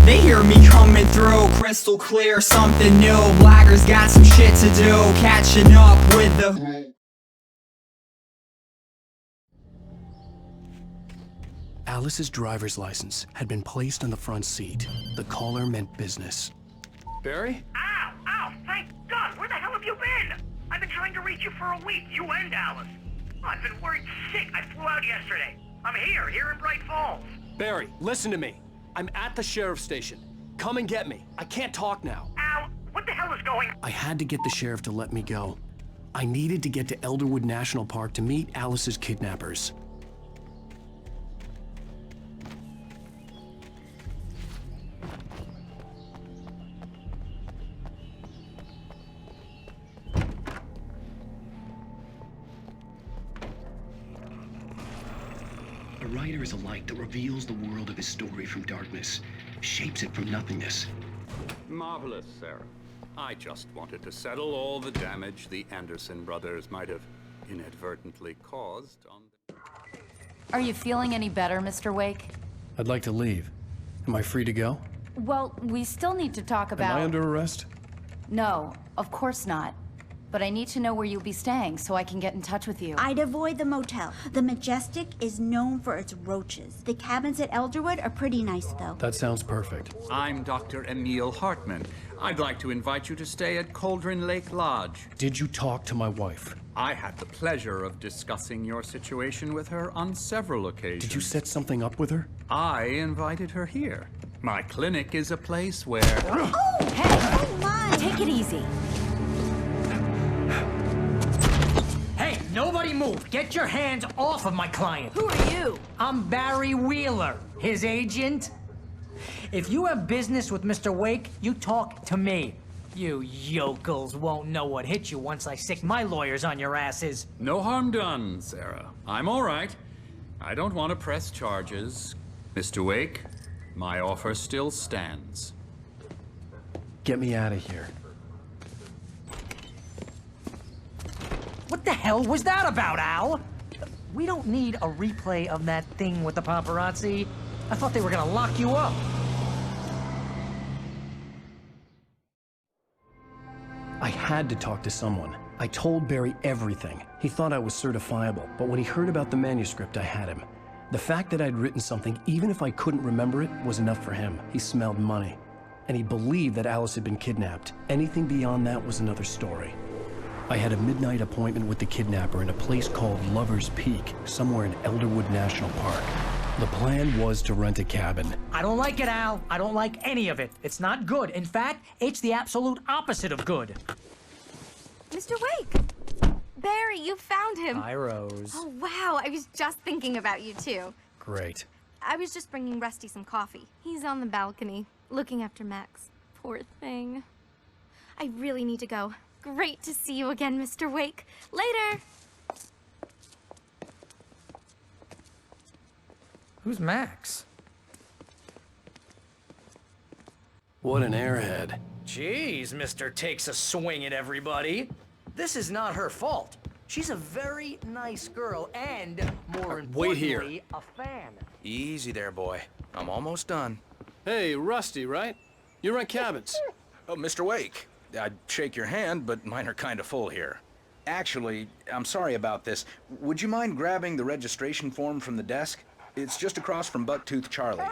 They hear me coming through, crystal clear, something new. Blaggers got some shit to do, catching up with the... Alice's driver's license had been placed on the front seat. The caller meant business. Barry? Ow! Ow! Thank God! Where the hell have you been? I've been trying to reach you for a week, you and Alice. Oh, I've been worried sick. I flew out yesterday. I'm here in Bright Falls. Barry, listen to me. I'm at the sheriff's station. Come and get me. I can't talk now. Ow! What the hell is going on? I had to get the sheriff to let me go. I needed to get to Elderwood National Park to meet Alice's kidnappers. A writer is a light that reveals the world of his story from darkness, shapes it from nothingness. Marvelous, Sarah. I just wanted to settle all the damage the Anderson brothers might have inadvertently caused on the... Are you feeling any better, Mr. Wake? I'd like to leave. Am I free to go? Well, we still need to talk about... Am I under arrest? No, of course not. But I need to know where you'll be staying so I can get in touch with you. I'd avoid the motel. The Majestic is known for its roaches. The cabins at Elderwood are pretty nice, though. That sounds perfect. I'm Dr. Emil Hartman. I'd like to invite you to stay at Cauldron Lake Lodge. Did you talk to my wife? I had the pleasure of discussing your situation with her on several occasions. Did you set something up with her? I invited her here. My clinic is a place where... Oh, Hey! come on! Take it easy. Hey, nobody move! Get your hands off of my client! Who are you? I'm Barry Wheeler, his agent. If you have business with Mr. Wake, you talk to me. You yokels won't know what hit you once I stick my lawyers on your asses. No harm done, Sarah. I'm all right. I don't want to press charges. Mr. Wake, my offer still stands. Get me out of here. What the hell was that about, Al? We don't need a replay of that thing with the paparazzi. I thought they were gonna lock you up. I had to talk to someone. I told Barry everything. He thought I was certifiable, but when he heard about the manuscript, I had him. The fact that I'd written something, even if I couldn't remember it, was enough for him. He smelled money. And he believed that Alice had been kidnapped. Anything beyond that was another story. I had a midnight appointment with the kidnapper in a place called Lover's Peak, somewhere in Elderwood National Park. The plan was to rent a cabin. I don't like it, Al. I don't like any of it. It's not good. In fact, it's the absolute opposite of good. Mr. Wake! Barry, you found him! Hi, Rose. Oh, wow, I was just thinking about you, too. Great. I was just bringing Rusty some coffee. He's on the balcony, looking after Max. Poor thing. I really need to go. Great to see you again, Mr. Wake. Later! Who's Max? What an airhead. Jeez, Mr. Takes a swing at everybody. This is not her fault. She's a very nice girl and, more importantly, Wait here. a fan. Easy there, boy. I'm almost done. Hey, Rusty, right? You rent cabins. Oh, Mr. Wake. I'd shake your hand, but mine are kind of full here. Actually, I'm sorry about this. Would you mind grabbing the registration form from the desk? It's just across from Bucktooth Charlie.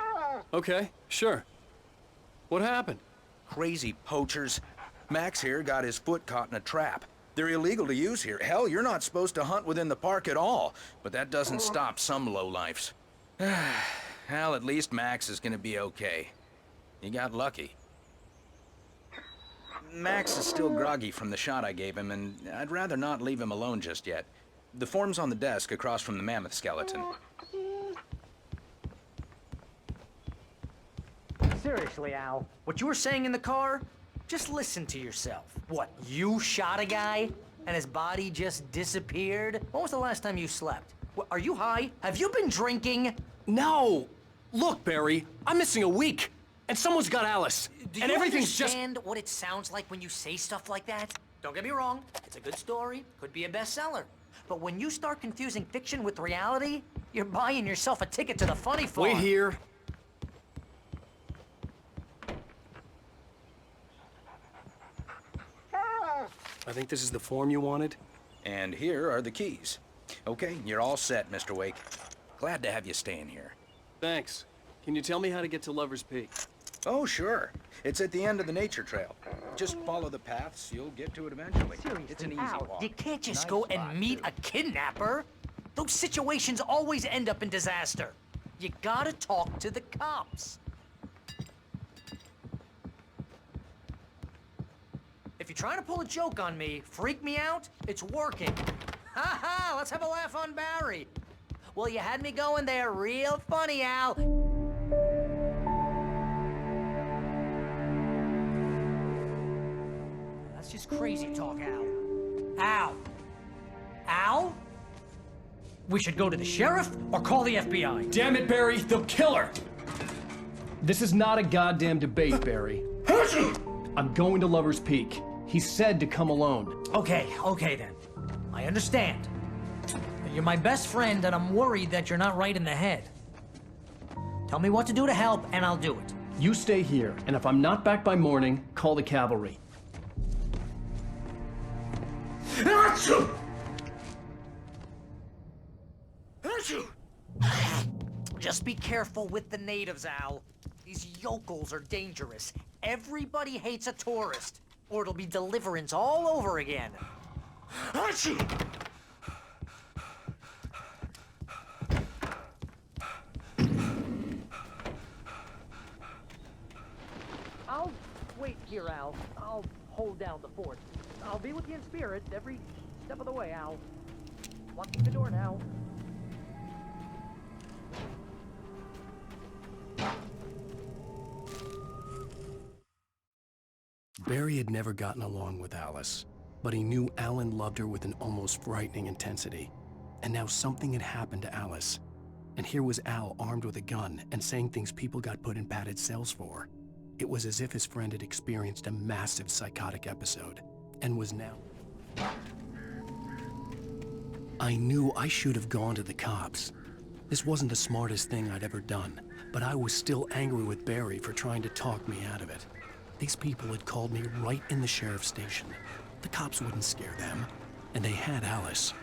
Okay, sure. What happened? Crazy poachers. Max here got his foot caught in a trap. They're illegal to use here. Hell, you're not supposed to hunt within the park at all. But that doesn't stop some lowlifes. Well, at least Max is gonna be okay. He got lucky. Max is still groggy from the shot I gave him, and I'd rather not leave him alone just yet. The form's on the desk across from the mammoth skeleton. Seriously, Al, what you were saying in the car? Just listen to yourself. What, you shot a guy and his body just disappeared? When was the last time you slept? What, are you high? Have you been drinking? No! Look, Barry, I'm missing a week. And someone's got Alice. Do and you everything's understand what it sounds like when you say stuff like that? Don't get me wrong, it's a good story, could be a bestseller. But when you start confusing fiction with reality, you're buying yourself a ticket to the funny farm. Wait here. I think this is the form you wanted. And here are the keys. Okay, you're all set, Mr. Wake. Glad to have you staying here. Thanks. Can you tell me how to get to Lover's Peak? Oh, sure. It's at the end of the nature trail. Just follow the paths, you'll get to it eventually. It's an easy walk. You can't just Nice go and spot, meet too. a kidnapper. Those situations always end up in disaster. You gotta talk to the cops. If you're trying to pull a joke on me, freak me out, it's working. Ha ha, let's have a laugh on Barry. Well, you had me going there real funny, Al. That's just crazy talk, Al. Al? Al? We should go to the sheriff or call the FBI. Damn it, Barry, they'll kill her! This is not a goddamn debate, Barry. I'm going to Lover's Peak. He said to come alone. Okay then. I understand. You're my best friend and I'm worried that you're not right in the head. Tell me what to do to help and I'll do it. You stay here, and if I'm not back by morning, call the cavalry. Just be careful with the natives, Al. These yokels are dangerous. Everybody hates a tourist, or it'll be Deliverance all over again. I'll wait here, Al. I'll hold down the fort. I'll be with you in spirit every step of the way, Al. Locking the door now. Barry had never gotten along with Alice, but he knew Alan loved her with an almost frightening intensity. And now something had happened to Alice. And here was Al armed with a gun and saying things people got put in padded cells for. It was as if his friend had experienced a massive psychotic episode and was now... I knew I should have gone to the cops. This wasn't the smartest thing I'd ever done, but I was still angry with Barry for trying to talk me out of it. These people had called me right in the sheriff's station. The cops wouldn't scare them, and they had Alice.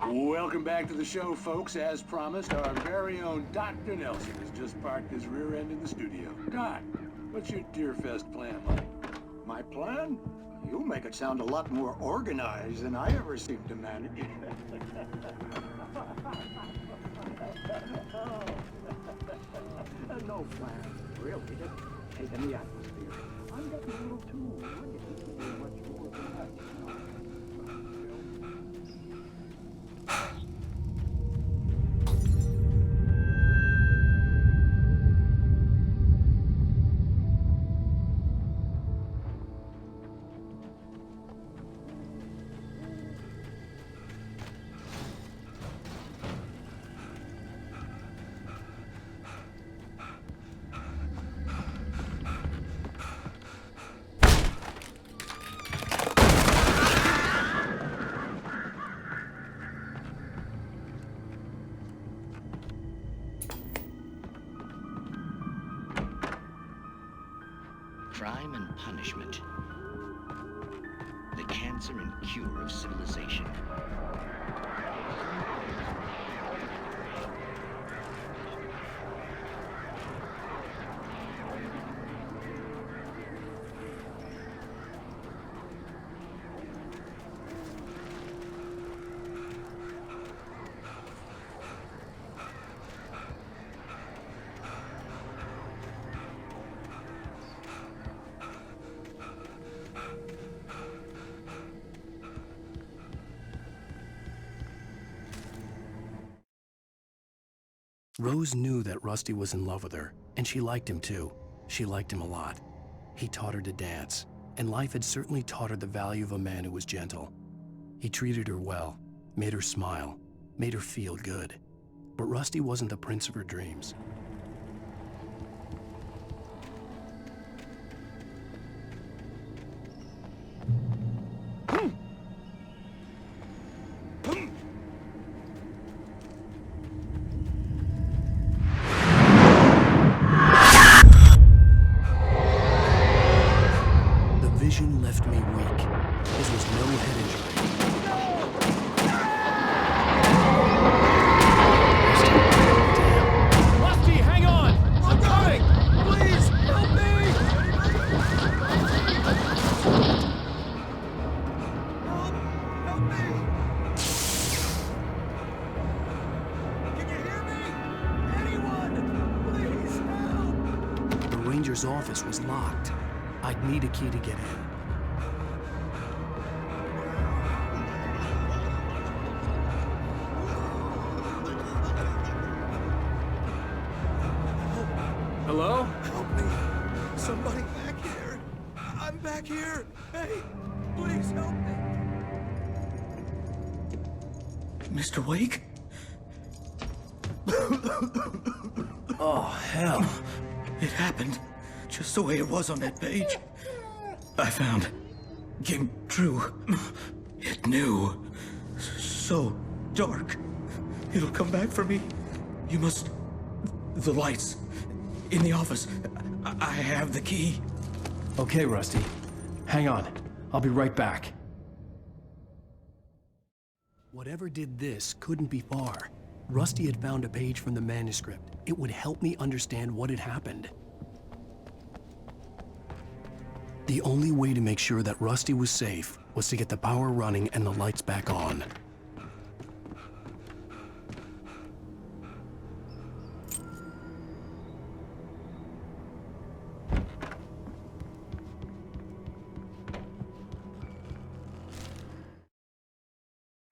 Welcome back to the show, folks. As promised, our very own Dr. Nelson has just parked his rear end in the studio. Doc, what's your Deerfest plan like? My plan? You make it sound a lot more organized than I ever seem to manage. No plan, really. Just taking the atmosphere. I'm getting a little too ready. Much more than that. Crime and punishment. The cancer and cure of civilization. Rose knew that Rusty was in love with her, and she liked him too. She liked him a lot. He taught her to dance, and life had certainly taught her the value of a man who was gentle. He treated her well, made her smile, made her feel good. But Rusty wasn't the prince of her dreams. ranger's office was locked. I'd need a key to get in. Hello? Help me. Somebody back here. I'm back here. Hey, please help me. Mr. Wake? Oh, hell. It happened just the way it was on that page. I found. Came true. It knew. So dark. It'll come back for me. You must... The lights. In the office. I have the key. Okay, Rusty. Hang on. I'll be right back. Whatever did this couldn't be far. Rusty had found a page from the manuscript. It would help me understand what had happened. The only way to make sure that Rusty was safe was to get the power running and the lights back on.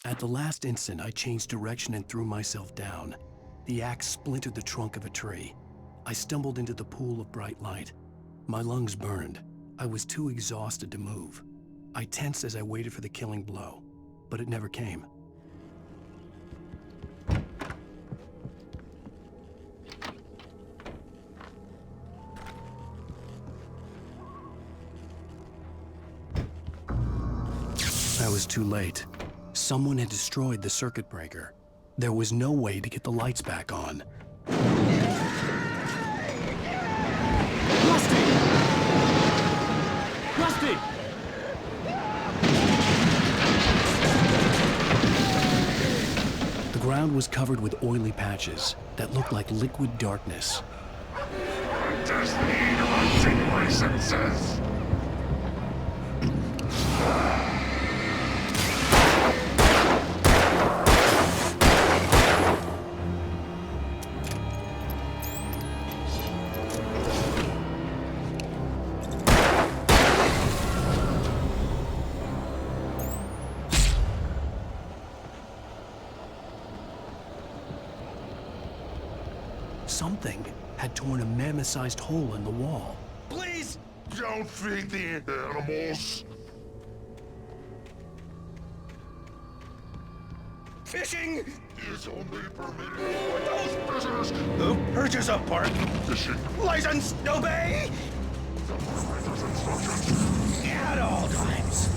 At the last instant, I changed direction and threw myself down. The axe splintered the trunk of a tree. I stumbled into the pool of bright light. My lungs burned. I was too exhausted to move. I tensed as I waited for the killing blow, but it never came. I was too late. Someone had destroyed the circuit breaker. There was no way to get the lights back on. Rusty! Rusty! The ground was covered with oily patches that looked like liquid darkness. I just need hunting licenses. Something had torn a mammoth-sized hole in the wall. Please don't feed the animals. Fishing Is only permitted for those prisoners. Who purchase a park Fishing license obey operators' instructions. at all times.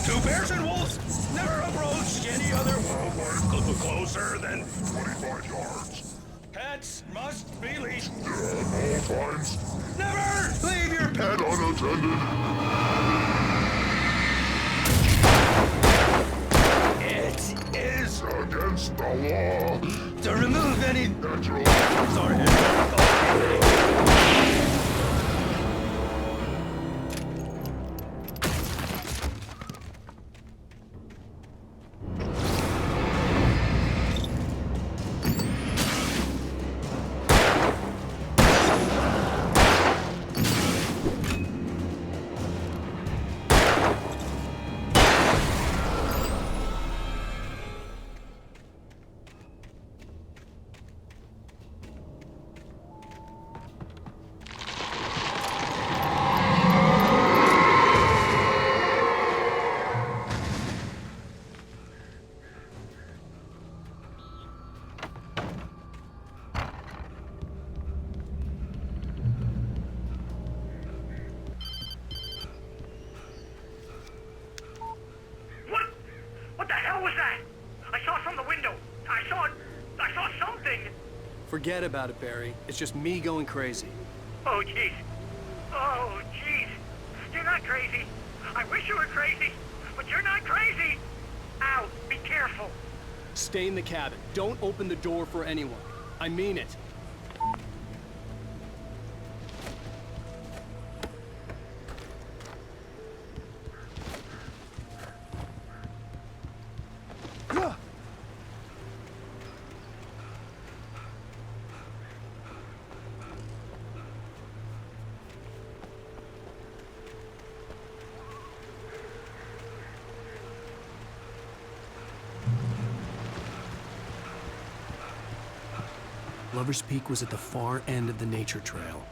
Two bears and wolves never approach any other wildlife closer than 25 yards. pets must be leashed. At all times. Never leave your pet And unattended. It is Against the law. to remove any Natural. sorry. What the hell was that? I saw from the window. I saw something. Forget about it, Barry. It's just me going crazy. Oh, jeez. Oh, jeez. You're not crazy. I wish you were crazy, but you're not crazy. Ow, be careful. Stay in the cabin. Don't open the door for anyone. I mean it. Lover's Peak was at the far end of the nature trail.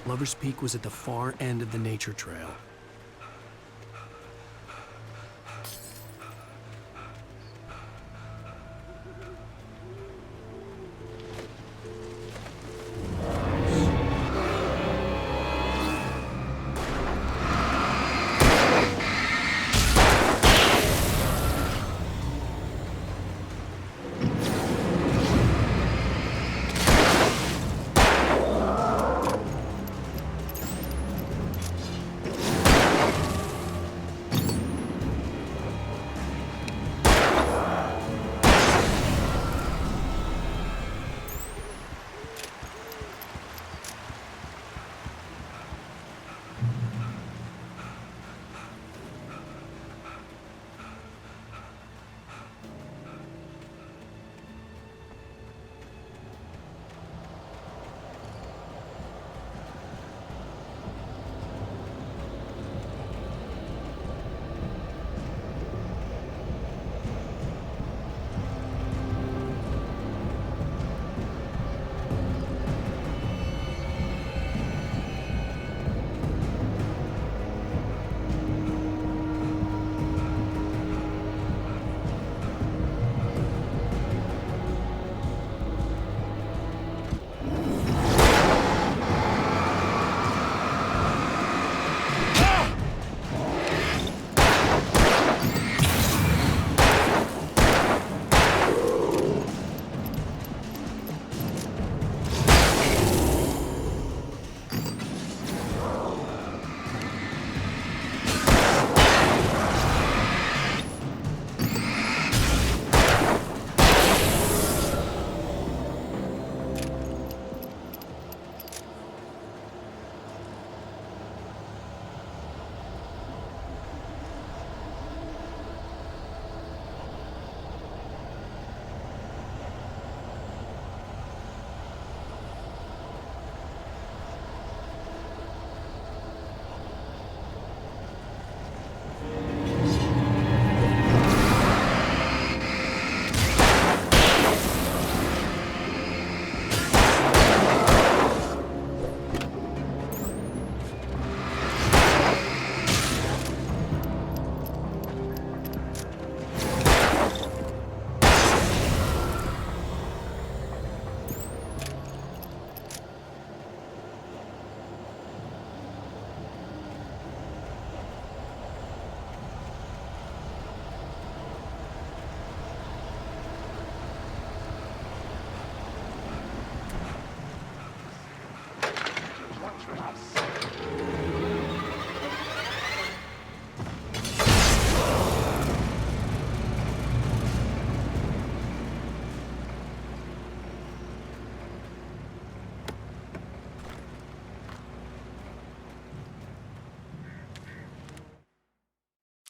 Lover's Peak was at the far end of the nature trail.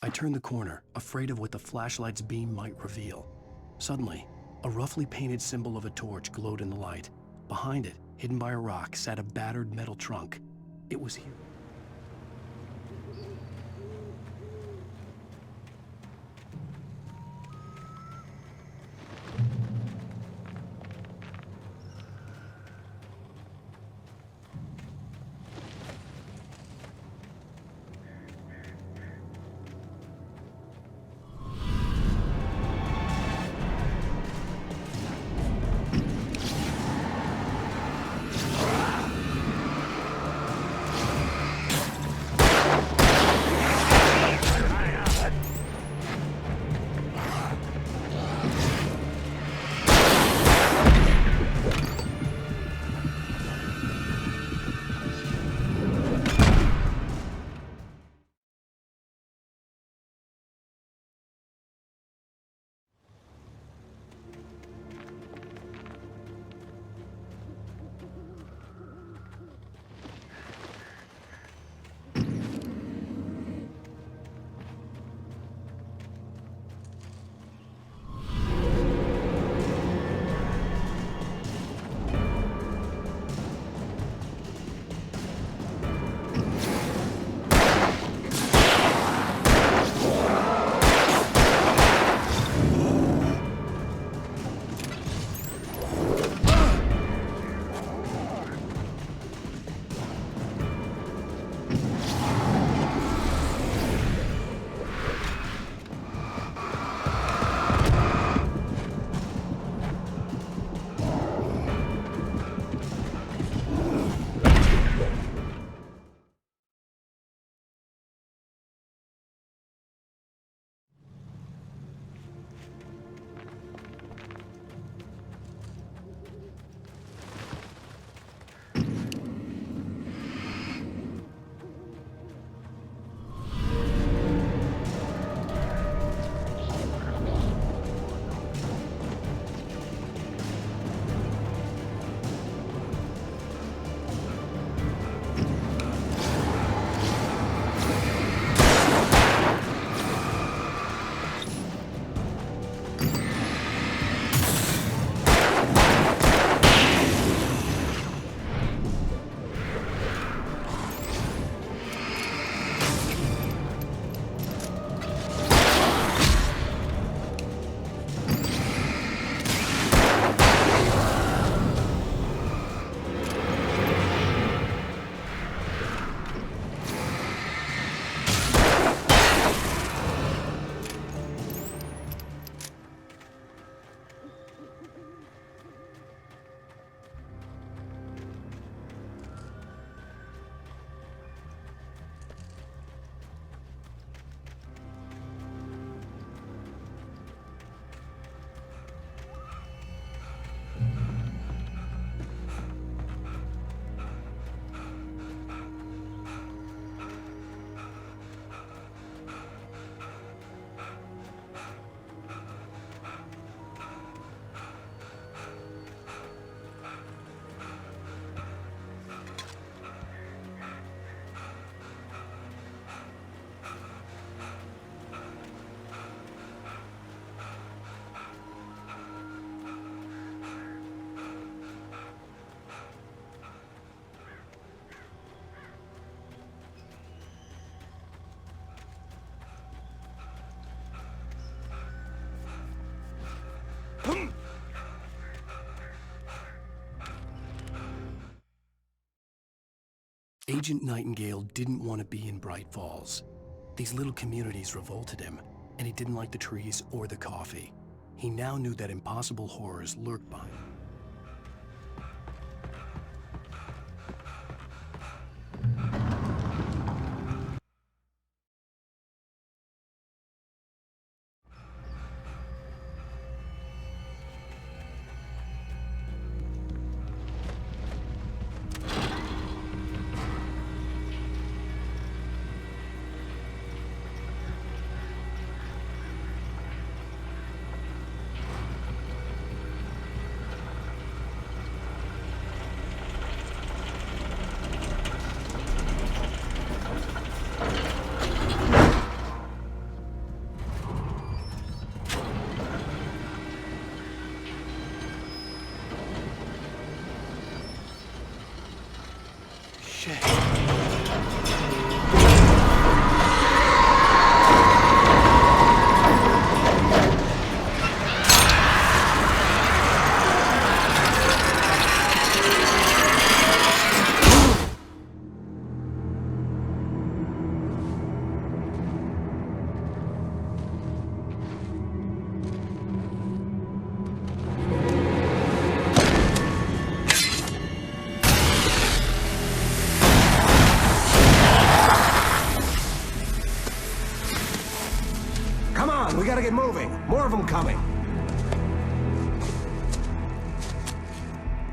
I turned the corner, afraid of what the flashlight's beam might reveal. Suddenly, a roughly painted symbol of a torch glowed in the light. Behind it, hidden by a rock, sat a battered metal trunk. It was here. Agent Nightingale didn't want to be in Bright Falls. These little communities revolted him, and he didn't like the trees or the coffee. He now knew that impossible horrors lurked behind him. Shit. We gotta get moving. More of them coming.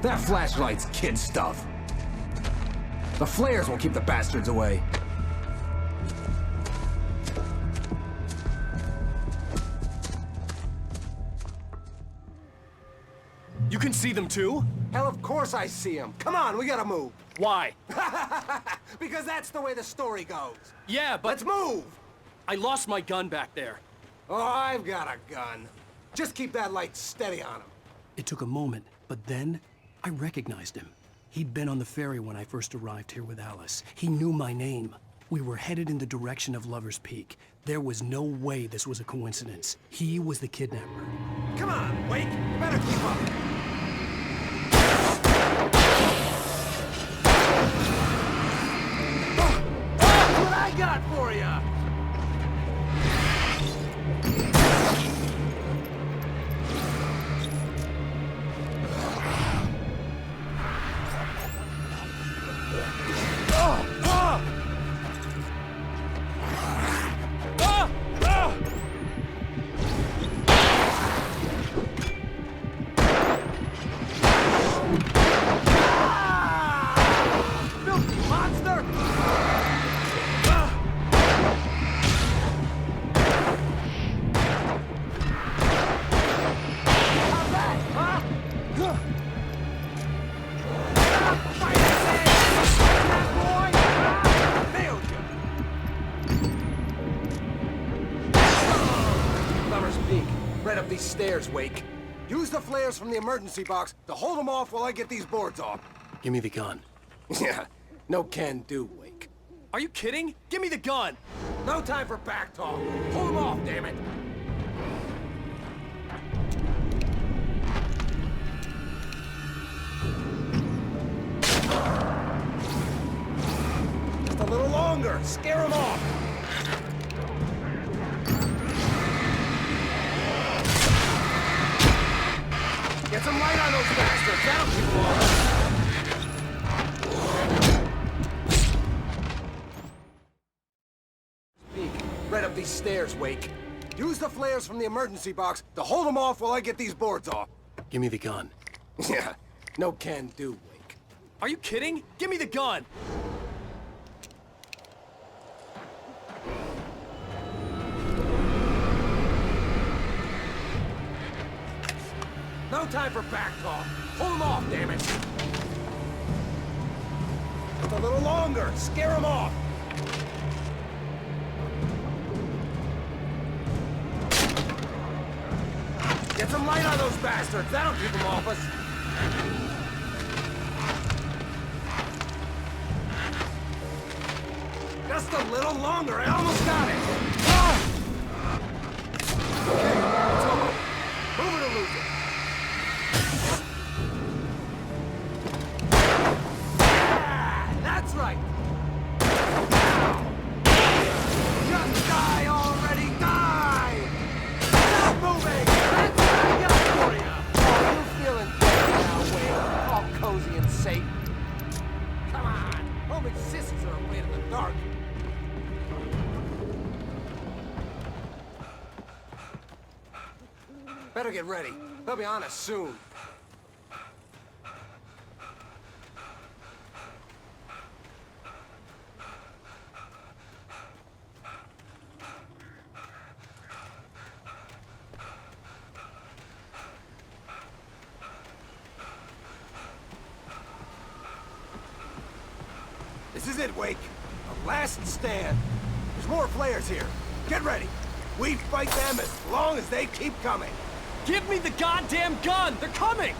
That flashlight's kid stuff. The flares won't keep the bastards away. You can see them too? Hell, of course I see them. Come on, we gotta move. Why? Because that's the way the story goes. Yeah, but... Let's move! I lost my gun back there. Oh, I've got a gun. Just keep that light steady on him. It took a moment, but then I recognized him. He'd been on the ferry when I first arrived here with Alice. He knew my name. We were headed in the direction of Lover's Peak. There was no way this was a coincidence. He was the kidnapper. Come on, Wake. You better keep up. That's what I got for you! These stairs, Wake. Use the flares from the emergency box to hold them off while I get these boards off. Give me the gun. Yeah, no can do, Wake. Are you kidding? Give me the gun! No time for back talk. Hold them off, damn it. Just a little longer. Scare them off. Get some light on those bastards! That'll keep them off! Speak. Right up these stairs, Wake. Use the flares from the emergency box to hold them off while I get these boards off. Give me the gun. Yeah, no can do, Wake. Are you kidding? Give me the gun! No time for back talk. Hold them off, damn it. Just a little longer. Scare them off. Get some light on those bastards. That'll keep them off us. Just a little longer. I almost got it. Oh! Okay, it's over. Move it or lose it. That's right! Now! Just die already! Die! Stop moving! That's what I got for you! Oh, you're feeling better now, Wade. All cozy and safe. Come on! Only sissies are afraid of the dark. Better get ready. They'll be on us soon. This is it, Wake. The last stand. There's more flares here. Get ready. We fight them as long as they keep coming. Give me the goddamn gun! They're coming!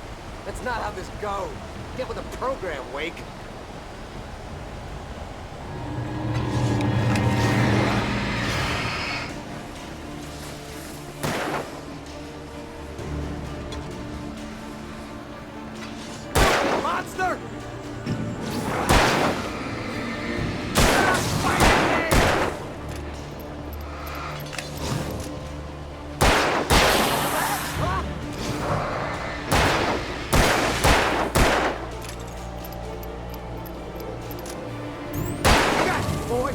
That's not how this goes. Get with the program, Wake. boy.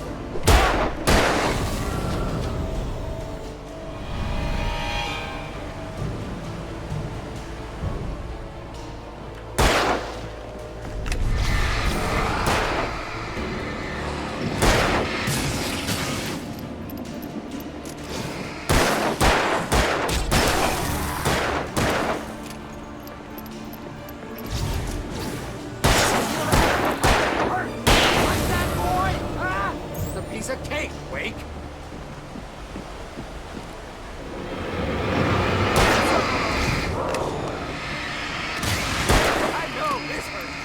Piece of cake, Wake. I know this hurts.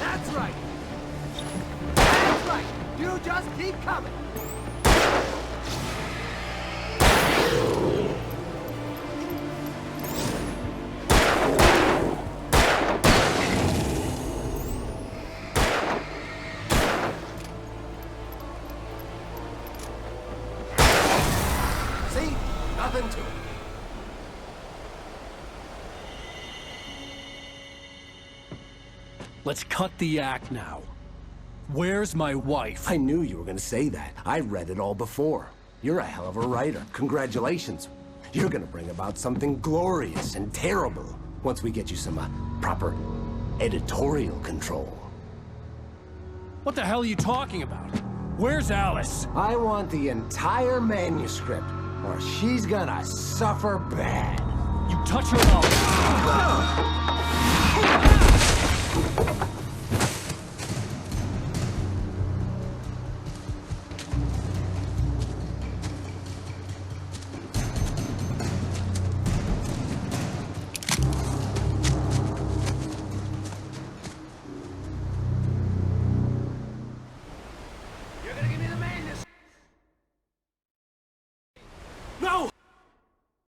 That's right. That's right. You just keep coming. See? Nothing to it. Let's cut the act now. Where's my wife? I knew you were gonna say that. I read it all before. You're a hell of a writer. Congratulations. You're gonna bring about something glorious and terrible once we get you some proper editorial control. What the hell are you talking about? Where's Alice? I want the entire manuscript, or she's gonna suffer bad. You touch her,